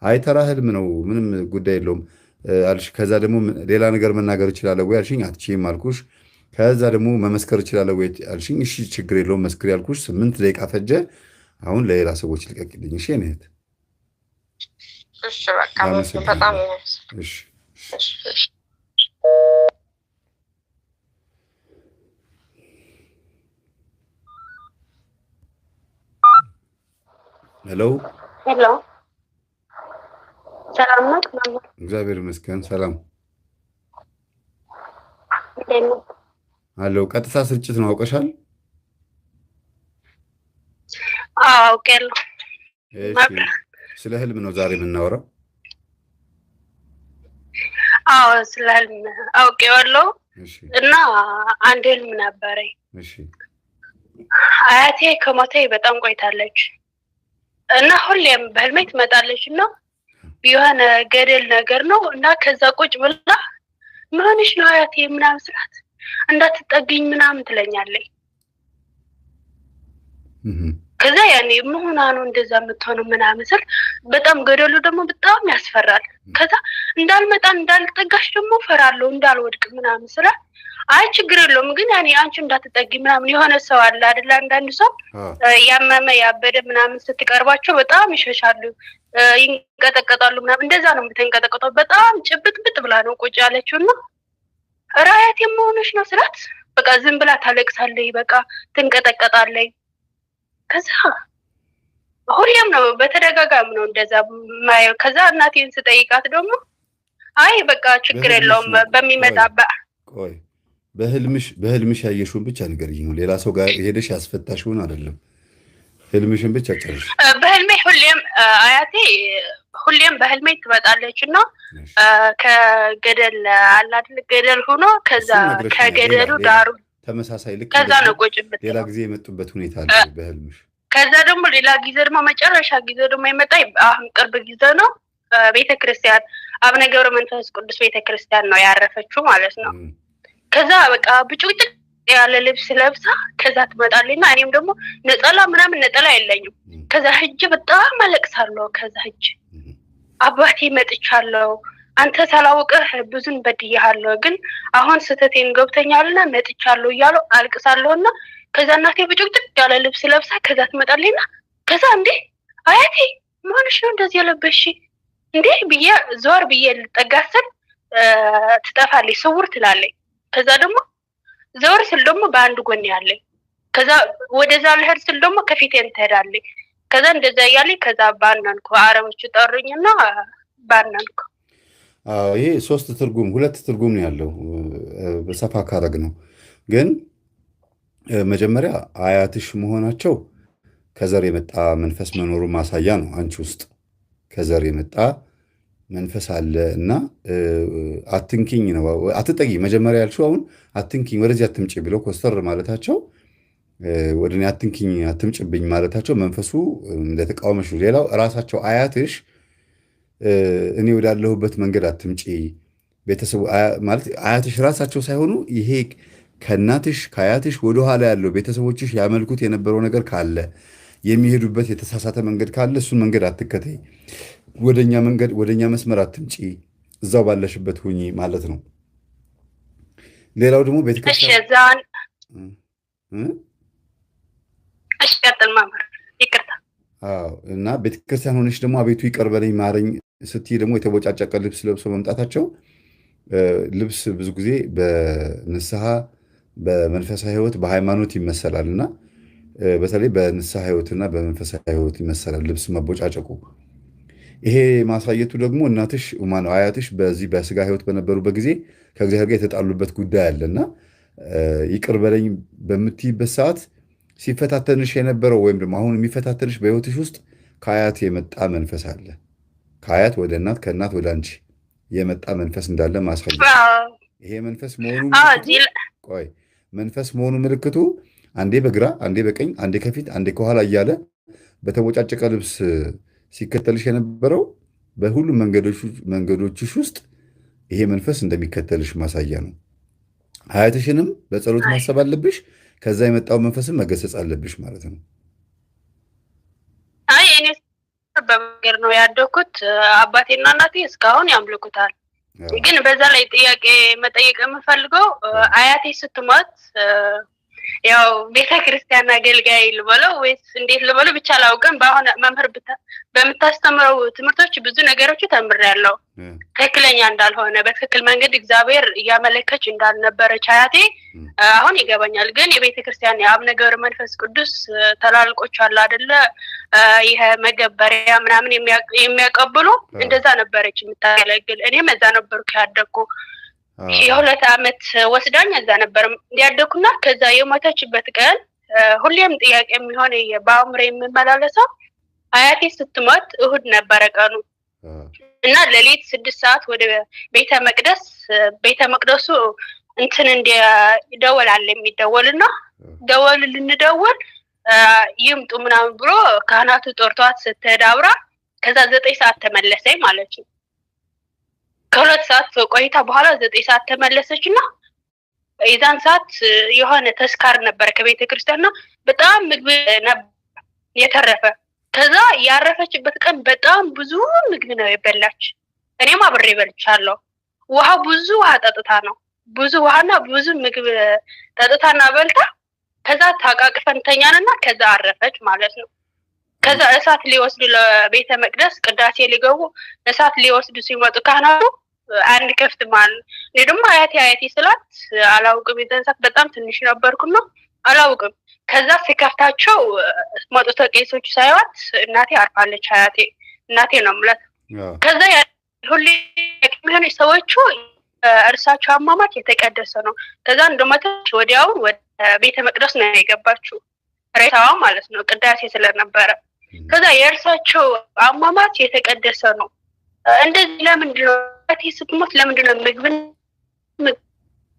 አይ ተራ ህልም ነው ምንም ጉዳይ የለውም አልሽ። ከዛ ደግሞ ሌላ ነገር መናገር እችላለሁ ወይ አልሽኝ። አትችይም አልኩሽ። ከዛ ደግሞ መመስከር እችላለሁ ወይ አልሽኝ። እሺ ችግር የለውም መስክር ያልኩሽ 8 ደቂቃ ፈጀ። አሁን ለሌላ ሰዎች ልቀቂልኝ። እሺ እኔት እሺ በቃ በጣም እሺ። ሄሎ ሄሎ፣ ሰላም ነው? እግዚአብሔር ይመስገን ሰላም እንዴት ነው? አለው። ቀጥታ ስርጭት ነው አውቀሻል? አዎ አውቄያለሁ። እሺ ስለ ህልም ነው ዛሬ የምናወራው። አዎ ስለ ህልም አውቄዋለሁ። እሺ እና አንድ ህልም ነበረኝ። እሺ አያቴ ከሞተ በጣም ቆይታለች እና ሁሌም በህልሜ ትመጣለች እና የሆነ ገደል ነገር ነው እና ከዛ ቁጭ ብላ ምን ሆነሽ ነው አያቴ ምናምን ስላት እንዳትጠግኝ ምናምን ትለኛለች። ከዛ ያኔ ምን ሆና ነው እንደዛ የምትሆነው ምናምን ስል በጣም ገደሉ ደግሞ በጣም ያስፈራል። ከዛ እንዳልመጣ እንዳልጠጋሽ ደግሞ ፈራለሁ እንዳልወድቅ ምናምን ስላት አይ ችግር የለውም ግን ያኔ አንቺ እንዳትጠጊ ምናምን የሆነ ሰው አለ አይደል? አንዳንድ ሰው ያመመ ያበደ ምናምን ስትቀርባቸው በጣም ይሸሻሉ፣ ይንቀጠቀጣሉ ምናምን። እንደዛ ነው የምትንቀጠቀጠው። በጣም ጭብጥብጥ ብላ ነው ቁጭ ያለችው እና ራያት የመሆንሽ ነው ስላት በቃ ዝም ብላ ታለቅሳለች፣ በቃ ትንቀጠቀጣለች። ከዛ ሁሌም ነው በተደጋጋሚ ነው እንደዛ ማየው። ከዛ እናቴን ስጠይቃት ደግሞ አይ በቃ ችግር የለውም በሚመጣበት ቆይ በህልምሽ ያየሽውን ብቻ ንገሪኝ ነው። ሌላ ሰው ጋር ሄደሽ ያስፈታሽውን አይደለም። ህልምሽን ብቻ ጨርሽ። በህልሜ ሁሌም አያቴ ሁሌም በህልሜ ትመጣለች እና ከገደል አለ አይደል? ገደል ሆኖ ከዛ ከገደሉ ዳሩ ተመሳሳይ ልክ ከዛ ነው ቁጭ ብት ሌላ ጊዜ የመጡበት ሁኔታ አለ በህልምሽ። ከዛ ደግሞ ሌላ ጊዜ ደግሞ መጨረሻ ጊዜ ደግሞ የመጣ አሁን ቅርብ ጊዜ ነው። ቤተክርስቲያን አቡነ ገብረ መንፈስ ቅዱስ ቤተክርስቲያን ነው ያረፈችው ማለት ነው። ከዛ በቃ ብጭቅጭቅ ያለ ልብስ ለብሳ ከዛ ትመጣለችና እኔም ደግሞ ነጠላ ምናምን ነጠላ የለኝም። ከዛ ሂጅ በጣም አለቅሳለሁ። ከዛ ሂጅ አባቴ መጥቻለሁ፣ አንተ ሳላውቅህ ብዙን በድያለሁ፣ ግን አሁን ስህተቴን ገብተኛልና መጥቻለሁ እያለሁ አልቅሳለሁና ከዛ እናቴ ብጭቅጭቅ ያለ ልብስ ለብሳ ከዛ ትመጣለችና ከዛ እንዴ አያቴ ማንሽ ነው እንደዚህ ያለበሽ እንዴ ብዬ ዞር ብዬ ልጠጋሰል ትጠፋለች፣ ስውር ትላለች። ከዛ ደግሞ ዘወር ስል ደግሞ በአንድ ጎን ያለኝ ከዛ ወደዛ ልሄድ ስል ደግሞ ከፊቴን ትሄዳለች። ከዛ እንደዛ እያለኝ ከዛ ባናንኩ አረቦቹ ጠሩኝና ባናንኩ። ይሄ ሁለት ትርጉም ነው ያለው። በሰፋ ካረግ ነው ግን መጀመሪያ አያትሽ መሆናቸው ከዘር የመጣ መንፈስ መኖሩ ማሳያ ነው። አንቺ ውስጥ ከዘር የመጣ መንፈስ አለ እና አትንኪኝ ነው አትጠጊ። መጀመሪያ ያልሽው አሁን አትንኪኝ ወደዚህ አትምጪ ብለው ኮስተር ማለታቸው ወደ እኔ አትንኪኝ አትምጭብኝ ማለታቸው መንፈሱ እንደተቃወመሽ። ሌላው ራሳቸው አያትሽ እኔ ወዳለሁበት መንገድ አትምጪ ቤተሰቡ ማለት አያትሽ ራሳቸው ሳይሆኑ ይሄ ከእናትሽ ከአያትሽ ወደኋላ ያለው ቤተሰቦችሽ ያመልኩት የነበረው ነገር ካለ የሚሄዱበት የተሳሳተ መንገድ ካለ እሱን መንገድ አትከተይ፣ ወደኛ መስመር አትምጪ፣ እዛው ባለሽበት ሁኚ ማለት ነው። ሌላው ደግሞ ቤተክርስቲያን እና ቤተክርስቲያን ሆነሽ ደግሞ አቤቱ ይቅር በለኝ ማረኝ ስትይ ደግሞ የተቦጫጨቀ ልብስ ለብሶ መምጣታቸው ልብስ ብዙ ጊዜ በንስሐ በመንፈሳዊ ሕይወት በሃይማኖት ይመሰላል እና በተለይ በንስሐ ሕይወትና በመንፈሳዊ ሕይወት ይመሰላል ልብስ መቦጫጨቁ። ይሄ ማሳየቱ ደግሞ እናትሽ ማነው አያትሽ በዚህ በስጋ ሕይወት በነበሩበት ጊዜ ከእግዚአብሔር ጋር የተጣሉበት ጉዳይ አለና ይቅር በለኝ በምትይበት ሰዓት ሲፈታተንሽ የነበረው ወይም ደግሞ አሁን የሚፈታተንሽ በሕይወትሽ ውስጥ ከአያት የመጣ መንፈስ አለ። ከአያት ወደ እናት ከእናት ወደ አንቺ የመጣ መንፈስ እንዳለ ማሳየት። ይሄ መንፈስ መሆኑ ምልክቱ አንዴ በግራ አንዴ በቀኝ አንዴ ከፊት አንዴ ከኋላ እያለ በተቦጫጨቀ ልብስ ሲከተልሽ የነበረው በሁሉም መንገዶችሽ ውስጥ ይሄ መንፈስ እንደሚከተልሽ ማሳያ ነው። አያትሽንም በጸሎት ማሰብ አለብሽ። ከዛ የመጣው መንፈስን መገሰጽ አለብሽ ማለት ነው። በመንገድ ነው ያደኩት። አባቴና እናቴ እስካሁን ያምልኩታል። ግን በዛ ላይ ጥያቄ መጠየቅ የምፈልገው አያቴ ስትሞት ያው ቤተክርስቲያን አገልጋይ ልበለው ወይስ እንዴት ልበለው ብቻ አላውቅም። በአሁን መምህር በምታስተምረው ትምህርቶች ብዙ ነገሮች ተምሬያለሁ። ትክክለኛ እንዳልሆነ በትክክል መንገድ እግዚአብሔር እያመለከች እንዳልነበረች አያቴ አሁን ይገባኛል። ግን የቤተክርስቲያን የአቡነ ገብረ መንፈስ ቅዱስ ተላልቆች አለ አይደለ? ይሄ መገበሪያ ምናምን የሚያቀብሉ እንደዛ ነበረች የምታገለግል። እኔም እዛ ነበርኩ ያደኩ። የ2 ዓመት ወስዳኝ እዛ ነበር ያደኩና ከዛ የሞተችበት ቀን ሁሌም ጥያቄ የሚሆን በአእምሮ የምመላለሰው አያቴ ስትሞት እሁድ ነበረ ቀኑ እና ሌሊት 6 ሰዓት ወደ ቤተ መቅደሱ እንትን እንዲደወል አለ የሚደወልና ደወል ልንደወል ይምጡ ምናምን ብሎ ካህናቱ ጦርቷት ስትሄድ አብራ ከዛ 9 ሰዓት ተመለሰኝ ማለት ነው። ከ2 ሰዓት ቆይታ በኋላ 9 ሰዓት ተመለሰችና የዛን ሰዓት የሆነ ተስካር ነበር ከቤተ ክርስቲያንና በጣም ምግብ ነበር የተረፈ። ከዛ ያረፈችበት ቀን በጣም ብዙ ምግብ ነው የበላች። እኔም አብሬ በልቻለሁ። ብዙ ውሃ ጠጥታ ነው ብዙ ውሃና ብዙ ምግብ ጠጥታና በልታ ከዛ ታቃቅፈን ተኛንና ከዛ አረፈች ማለት ነው። ከዛ እሳት ሊወስዱ ለቤተ መቅደስ ቅዳሴ ሊገቡ እሳት ሊወስዱ ሲመጡ ካህናቱ አንድ ከፍት ማለት እኔ ደግሞ አያቴ ስላት አላውቅም። የዛን በጣም ትንሽ ነበርኩና አላውቅም። ከዛ ሲከፍታቸው መጥቶ ቄሶች ሳይዋት እናቴ አርፋለች። እናቴ ነው ማለት። ከዛ ሁሌ የሚሆኑ ሰዎቹ እርሳቸው አሟሟት የተቀደሰ ነው። ከዛ እንደሞተች ወዲያውን ወደ ቤተ መቅደስ ነው የገባችው ሬሳዋ ማለት ነው ቅዳሴ ስለነበረ። ከዛ የእርሳቸው አሟሟት የተቀደሰ ነው። እንደዚህ ለምንድን ነው ስትሞት ለምንድን ነው ምግብን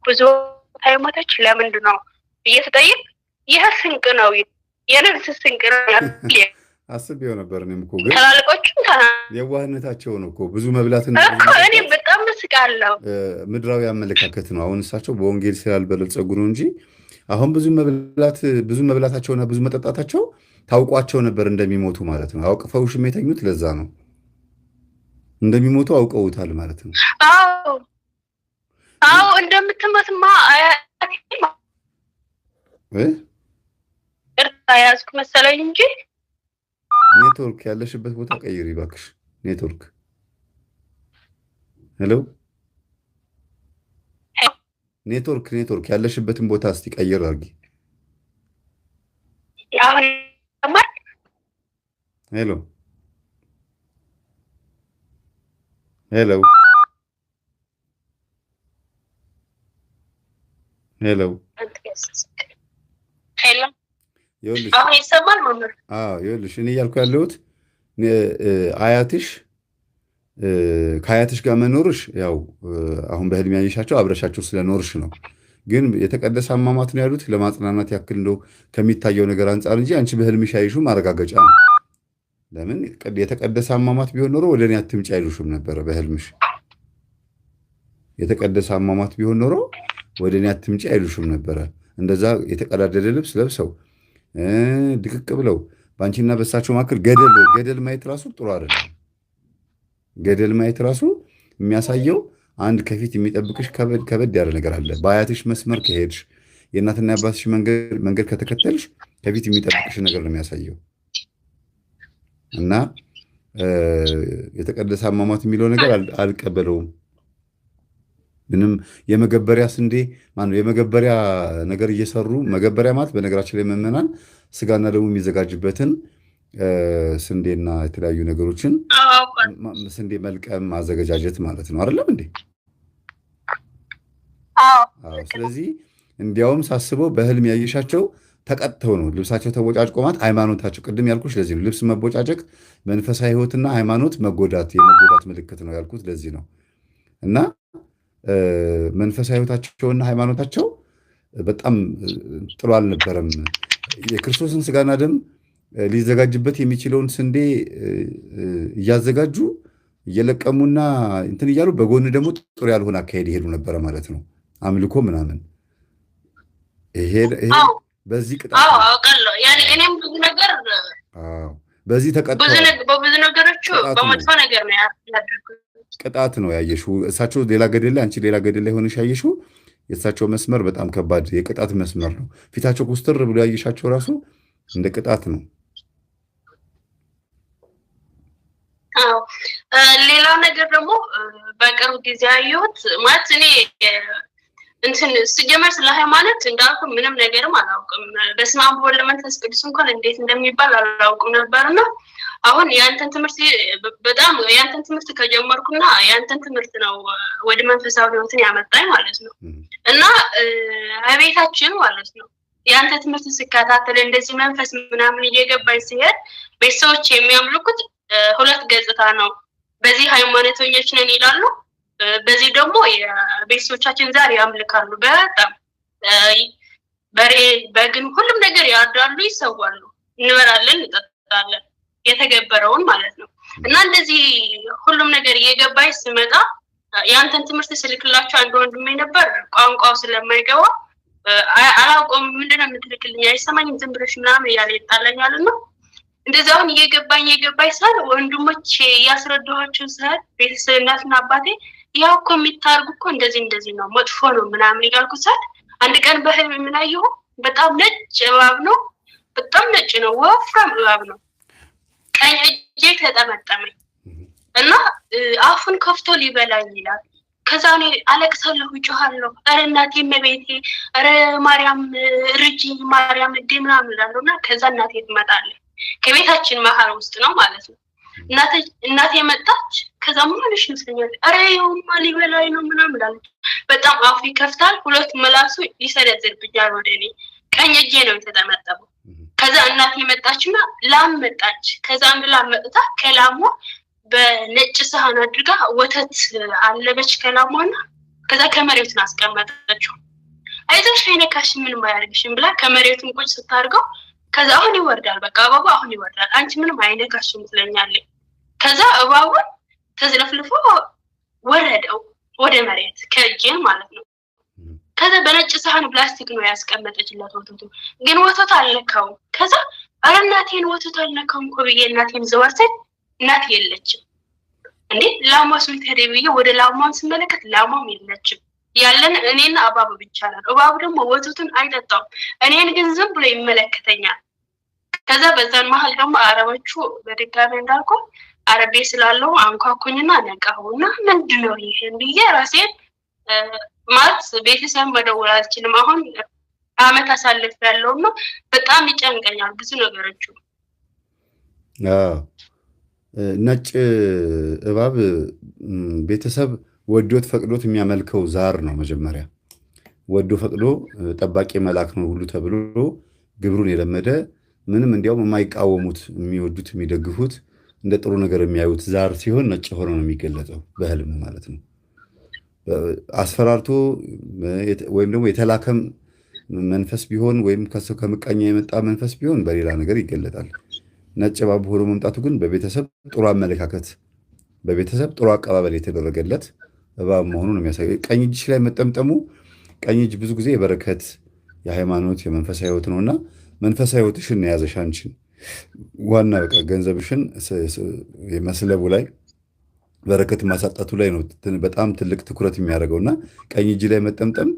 ብዙ ታይሞተች ለምንድን ነው እየተጠየቅ ይሄ ስንቅ ነው የነፍስ ስንቅ ነው አስቤው ነበር። እኔም እኮ ግን ተላልቆቹም የዋህነታቸው ነው እኮ ብዙ መብላትና እኔ በጣም ምስቃለሁ። ምድራዊ አመለካከት ነው። አሁን እሳቸው በወንጌል ስላልበለጸጉ ነው እንጂ አሁን ብዙ መብላታቸውና ብዙ መጠጣታቸው ታውቋቸው ነበር እንደሚሞቱ ማለት ነው። አውቀውሽም የተኙት ለዛ ነው እንደሚሞቱ አውቀውታል ማለት ነው። አዎ እንደምትሞትማ አያቴማ ያዝኩ መሰለኝ እንጂ። ኔትወርክ ያለሽበት ቦታ ቀይሪ እባክሽ። ኔትወርክ ሄሎ፣ ኔትወርክ ያለሽበትን ቦታ እስቲ ቀይር አድርጊ። አሁን ሄሎ ሄሎ ሄሎ አሁን ይሰማል? ይኸውልሽ እኔ እያልኩ ያለሁት ከአያትሽ ጋር መኖርሽ ያው አሁን በህልም ያየሻቸው አብረሻቸው ስለኖርሽ ነው። ግን የተቀደሰ አሟሟት ነው ያሉት ለማጽናናት ያክል እንደው ከሚታየው ነገር አንጻር እንጂ አንቺ በህልምሽ ያይሹ ማረጋገጫ ነው። ለምን የተቀደሰ አሟሟት ቢሆን ኖሮ ወደ እኔ አትምጪ አይሉሽም ነበረ። በህልምሽ የተቀደሰ አሟሟት ቢሆን ኖሮ ወደ እኔ አትምጪ አይሉሽም ነበረ። እንደዛ የተቀዳደደ ልብስ ለብሰው ድቅቅ ብለው በአንቺና በእሳቸው መካከል ገደል ማየት ራሱ ጥሩ አይደለም። ገደል ማየት ራሱ የሚያሳየው አንድ ከፊት የሚጠብቅሽ ከበድ ያለ ነገር አለ። በአያትሽ መስመር ከሄድሽ የእናትና የአባትሽ መንገድ ከተከተልሽ ከፊት የሚጠብቅሽ ነገር ነው የሚያሳየው። እና የተቀደሰ አሟሟት የሚለው ነገር አልቀበለውም። ምንም የመገበሪያ ስንዴ የመገበሪያ ነገር እየሰሩ መገበሪያ ማለት በነገራችን ላይ መመናን ስጋና ደግሞ የሚዘጋጅበትን ስንዴና የተለያዩ ነገሮችን ስንዴ መልቀም ማዘገጃጀት ማለት ነው። አይደለም እንዴ? ስለዚህ እንዲያውም ሳስበው በህልም ያየሻቸው ተቀጥተው ነው ልብሳቸው ተቦጫጭቆ ማለት ሃይማኖታቸው ቅድም ያልኩሽ ለዚህ ነው። ልብስ መቦጫጨቅ መንፈሳዊ ህይወትና ሃይማኖት የመጎዳት ምልክት ነው ያልኩት ለዚህ ነው። እና መንፈሳዊ ህይወታቸውና ሃይማኖታቸው በጣም ጥሩ አልነበረም። የክርስቶስን ስጋና ደም ሊዘጋጅበት የሚችለውን ስንዴ እያዘጋጁ እየለቀሙና እንትን እያሉ በጎን ደግሞ ጥሩ ያልሆነ አካሄድ ይሄዱ ነበረ ማለት ነው። አምልኮ ምናምን ይሄ በዚህ ቅጣት በዚህ ተቀጥቷል። በብዙ ነገሮች በመጥፎ ነገር ነው ያደረጉት። ቅጣት ነው ያየሽው። እሳቸው ሌላ ገደል ላይ አንቺ ሌላ ገደል ላይ ሆነሽ ያየሽው። የእሳቸው መስመር በጣም ከባድ የቅጣት መስመር ነው። ፊታቸው ኩስትር ብሎ ያየሻቸው ራሱ እንደ ቅጣት ነው። አዎ ሌላው ነገር ደግሞ በቅርብ ጊዜ ያየሁት ማለት እኔ እንትን ስጀመር ስለ ሃይማኖት እንዳልኩ ምንም ነገርም አላውቅም። በስመ አብ ወወልድ ወመንፈስ ቅዱስ እንኳን እንዴት እንደሚባል አላውቅም ነበርና አሁን ያንተን ትምህርት ከጀመርኩና ያንተን ትምህርት ነው ወደ መንፈሳዊ ህይወትን ያመጣኝ ማለት ነው። እና አቤታችን ማለት ነው ያንተ ትምህርት ስከታተል እንደዚህ መንፈስ ምናምን እየገባኝ ሲሄድ ቤተሰቦች የሚያምልኩት ሁለት ገጽታ ነው። በዚህ ሃይማኖተኞች ነን ይላሉ፣ በዚህ ደግሞ የቤተሰቦቻችን ዛሬ ያምልካሉ። በጣም በሬ በግን ሁሉም ነገር ያርዳሉ፣ ይሰዋሉ፣ እንበላለን፣ እንጠጣለን የተገበረውን ማለት ነው። እና እንደዚህ ሁሉም ነገር እየገባኝ ሲመጣ ያንተን ትምህርት ስልክላቸው አንድ ወንድሜ ነበር ቋንቋው ስለማይገባ አላውቀውም ምንድነው የምትልክልኝ አይሰማኝም ዝም ብለሽ ምናምን እያለ ይጣለኛልና እንደዚህ አሁን እየገባኝ ሳል ወንድሞቼ ያስረዳኋቸው ሳል ቤተሰብ እናትና አባቴ ያው እኮ የሚታርጉ እኮ እንደዚህ ነው መጥፎ ነው ምናምን ይላልኩ ሳል አንድ ቀን በህልም የምናየው በጣም ነጭ እባብ ነው። በጣም ነጭ ነው፣ ወፍራም እባብ ነው። ቀኝ እጄ ተጠመጠመኝ እና አፉን ከፍቶ ሊበላኝ ይላል። ከዛ እኔ አለቅሳለሁ፣ እጮሃለሁ፣ ኧረ እናቴ እመቤቴ፣ ኧረ ማርያም ርጂ፣ ማርያም እዴ ምናምን እላለሁና ከዛ እናቴ ትመጣለች። ከቤታችን መሀል ውስጥ ነው ማለት ነው። እናቴ መጣች። ከዛ ምንሽ ይመስለኛል ኧረ ይኸውማ ሊበላኝ ነው ምናምን እላለሁ። በጣም አፉ ይከፍታል፣ ሁለት ምላሱ ይሰነዝርብኛል ወደ እኔ። ቀኝ እጄ ነው የተጠመጠመው። ከዛ እናቴ መጣችና ላም መጣች። ከዛ አንድ ላም መጥታ ከላሟ በነጭ ሳህን አድርጋ ወተት አለበች ከላሟና ከዛ ከመሬቱን አስቀመጠችው። አይዞሽ አይነካሽ ምንም አያደርግሽም ብላ ከመሬቱን ቁጭ ስታርገው ከዛ አሁን ይወርዳል፣ በቃ እባቡ አሁን ይወርዳል፣ አንቺ ምንም አይነካሽም ትለኛለች። ከዛ እባቡን ተዝለፍልፎ ወረደው ወደ መሬት ከእጄ ማለት ነው። ከዛ በነጭ ሳህን ፕላስቲክ ነው ያስቀመጠችላት ወተቱ፣ ግን ወተቱ አልነካውም። ከዛ ኧረ እናቴን ወተቱ አልነካውም እኮ ብዬ እናቴን ዘወርሰድ እናት የለችም። እንዴ ላሟስ ምን ብዬ ወደ ላሟን ስመለከት ላሟም የለችም። ያለን እኔና እባቡ ብቻ ነን። እባቡ ደግሞ ወተቱን አይጠጣም፣ እኔን ግን ዝም ብሎ ይመለከተኛል። ከዛ በዛን መሀል ደግሞ አረቦቹ በድጋሚ እንዳልኩ አረቤ ስላለው አንኳኩኝና ነቃሁና ምንድነው ይሄን ብዬ ራሴን ማለት ቤተሰብ መደወል አልችልም። አሁን አመት አሳልፍ ያለውና በጣም ይጨንቀኛል ብዙ ነገሮች። ነጭ እባብ ቤተሰብ ወዶት ፈቅዶት የሚያመልከው ዛር ነው። መጀመሪያ ወዶ ፈቅዶ ጠባቂ መልአክ ነው ሁሉ ተብሎ ግብሩን የለመደ ምንም እንዲያውም የማይቃወሙት የሚወዱት የሚደግፉት እንደ ጥሩ ነገር የሚያዩት ዛር ሲሆን ነጭ ሆኖ ነው የሚገለጠው በህልም ማለት ነው። አስፈራርቶ ወይም ደግሞ የተላከም መንፈስ ቢሆን ወይም ከሰው ከምቀኛ የመጣ መንፈስ ቢሆን በሌላ ነገር ይገለጣል። ነጭ እባብ ሆኖ መምጣቱ ግን በቤተሰብ ጥሩ አመለካከት፣ በቤተሰብ ጥሩ አቀባበል የተደረገለት እባብ መሆኑን የሚያሳይ። ቀኝ እጅሽ ላይ መጠምጠሙ፣ ቀኝ እጅ ብዙ ጊዜ የበረከት የሃይማኖት የመንፈሳዊ ህይወት ነውና መንፈሳዊ ህይወትሽን የያዘሽ አንቺን ዋና በቃ ገንዘብሽን መስለቡ ላይ በረከት ማሳጣቱ ላይ ነው በጣም ትልቅ ትኩረት የሚያደርገውና ቀኝ እጅ ላይ መጠምጠም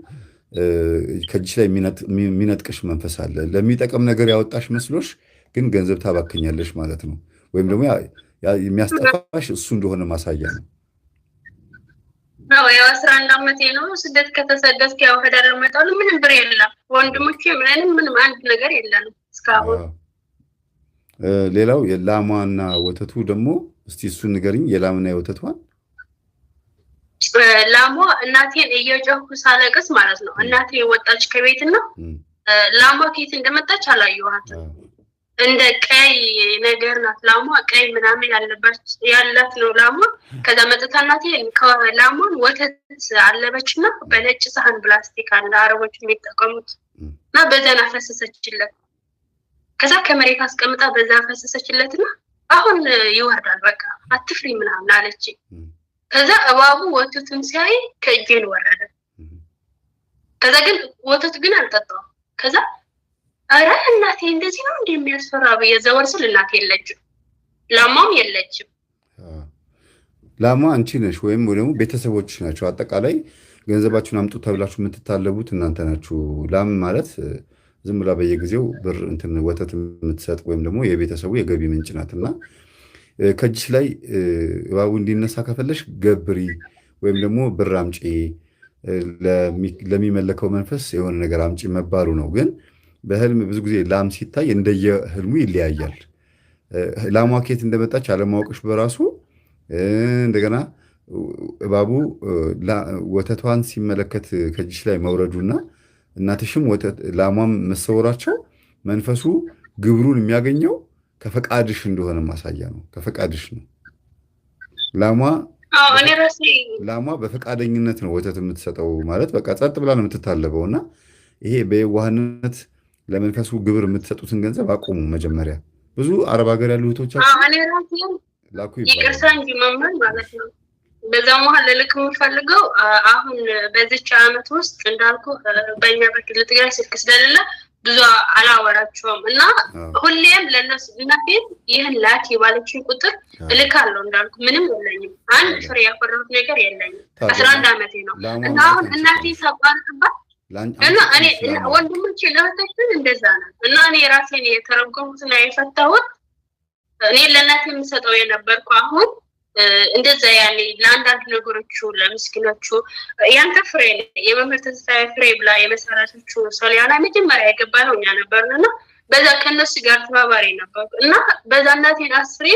ከእጅሽ ላይ የሚነጥቅሽ መንፈስ አለ። ለሚጠቅም ነገር ያወጣሽ መስሎሽ ግን ገንዘብ ታባክኛለሽ ማለት ነው። ወይም ደግሞ የሚያስጠፋሽ እሱ እንደሆነ ማሳያ ነው። ያው 11 ዓመቴ ነው ስደት ከተሰደድኩ ያው ሄዳር መጣሉ ምንም ብር የለም። ወንድሞቼ ምንም አንድ ነገር የለንም እስካሁን። ሌላው የላሟና ወተቱ ደግሞ እስቲ እሱን ንገሪኝ። የላምና የወተቷን ላሟ እናቴን እየጮህኩ ሳለቅስ ማለት ነው። እናቴ ወጣች ከቤትና ላሟ ከየት እንደመጣች አላየኋትም። እንደ ቀይ ነገር ናት ላሟ፣ ቀይ ምናምን ያላት ነው ላሟ። ከዛ መጥታ እናቴ ከላሟን ወተት አለበችና በነጭ ሳህን ፕላስቲክ አለ አረቦች የሚጠቀሙት እና በዛን አፈሰሰችለት። ከዛ ከመሬት አስቀምጣ በዛ አፈሰሰችለትና አሁን ይወርዳል በቃ አትፍሪ ምናምን አለች። ከዛ እባቡ ወተቱን ሲያይ ከእጄን ወረደ። ከዛ ግን ወተቱ ግን አልጠጣም። ከዛ አረ እናቴ እንደዚህ ነው እንደሚያስፈራ በየዘወር ስል እናቴ የለችም። ላማም የለችም። ላማ አንቺ ነሽ ወይም ደግሞ ቤተሰቦች ናቸው። አጠቃላይ ገንዘባችሁን አምጡ ተብላችሁ የምትታለቡት እናንተ ናችሁ። ላም ማለት ዝም ብላ በየጊዜው ብር እንትን ወተት የምትሰጥ ወይም ደግሞ የቤተሰቡ የገቢ ምንጭ ናት እና ከእጅሽ ላይ እባቡ እንዲነሳ ከፈለሽ ገብሪ ወይም ደግሞ ብር አምጪ፣ ለሚመለከው መንፈስ የሆነ ነገር አምጪ መባሉ ነው። ግን በህልም ብዙ ጊዜ ላም ሲታይ እንደየህልሙ ይለያያል። ላሟ ከየት እንደመጣች አለማወቅሽ በራሱ እንደገና እባቡ ወተቷን ሲመለከት ከእጅሽ ላይ መውረዱና እናትሽም ላሟም መሰወራቸው መንፈሱ ግብሩን የሚያገኘው ከፈቃድሽ እንደሆነ ማሳያ ነው። ከፈቃድሽ ነው። ላሟ በፈቃደኝነት ነው ወተት የምትሰጠው። ማለት በቃ ጸጥ ብላ ነው የምትታለበው። እና ይሄ በየዋህነት ለመንፈሱ ግብር የምትሰጡትን ገንዘብ አቁሙ። መጀመሪያ ብዙ አረብ ሀገር ያሉ እህቶቻችን ላኩ ይቅርታ እንጂ መምህር ማለት ነው። በዛ መሀል ልልክ የምፈልገው አሁን በዚች ዓመት ውስጥ እንዳልኩ በእኛ በክልል ትግራይ ስልክ ስለሌለ ብዙ አላወራቸውም እና ሁሌም ለነሱ እናቴ ይህን ላኪ ባለችኝ ቁጥር እልካለሁ። እንዳልኩ ምንም የለኝም፣ አንድ ፍሬ ያፈራሁት ነገር የለኝም። 11 ዓመቴ ነው እና አሁን እናቴ ሳባርክባት እና እኔ ወንድሞቼ ለእህቶችን እንደዛ ነው እና እኔ ራሴን የተረጎሙትና የፈታሁት እኔ ለእናቴ የምሰጠው የነበርኩ አሁን እንደዛ ያኔ ለአንዳንድ ነገሮቹ ለምስኪኖቹ ያንተ ፍሬ የመምህር ተስፋዬ ፍሬ ብላ የመሰረቶቹ ሶሊያና መጀመሪያ የገባ ነው እኛ ነበርን እና በዛ ከነሱ ጋር ተባባሪ ነበርኩ እና በዛ እናቴን አስሬ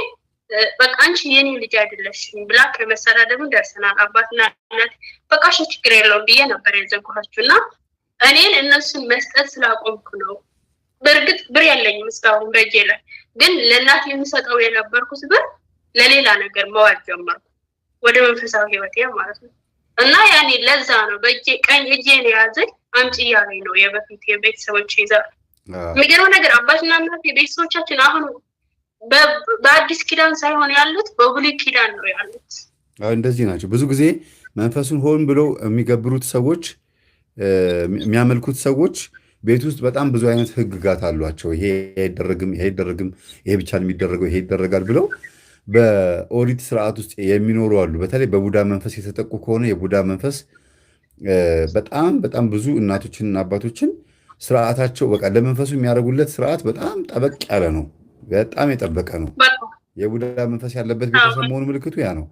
በቃ አንቺ የኔ ልጅ አይደለሽም ብላ ከመሰዳደብም ደርሰናል። አባትና እናት በቃ እሺ ችግር የለውም ብዬ ነበር ያዘንኳችሁ እና እኔን እነሱን መስጠት ስላቆምኩ ነው። በእርግጥ ብር የለኝም እስካሁን በእጄ ላይ፣ ግን ለእናት የምሰጠው የነበርኩት ብር ለሌላ ነገር መዋል ጀመርኩ፣ ወደ መንፈሳዊ ህይወቴ ማለት ነው። እና ያኔ ለዛ ነው በእጄ ቀኝ እጄን የያዘኝ አምጪ እያለኝ ነው የበፊት የቤተሰቦች ይዘር። የሚገርመው ነገር አባትና እናት የቤተሰቦቻችን አሁን በአዲስ ኪዳን ሳይሆን ያሉት በብሉይ ኪዳን ነው ያሉት። እንደዚህ ናቸው። ብዙ ጊዜ መንፈሱን ሆን ብለው የሚገብሩት ሰዎች፣ የሚያመልኩት ሰዎች ቤት ውስጥ በጣም ብዙ አይነት ህግጋት አሏቸው። ይሄ አይደረግም፣ ይሄ አይደረግም፣ ይሄ ብቻ የሚደረገው ይሄ ይደረጋል ብለው በኦሪት ስርዓት ውስጥ የሚኖሩ አሉ። በተለይ በቡዳ መንፈስ የተጠቁ ከሆነ የቡዳ መንፈስ በጣም በጣም ብዙ እናቶችንና አባቶችን ስርዓታቸው በቃ ለመንፈሱ የሚያደርጉለት ስርዓት በጣም ጠበቅ ያለ ነው። በጣም የጠበቀ ነው። የቡዳ መንፈስ ያለበት ቤተሰብ መሆኑ ምልክቱ ያ ነው።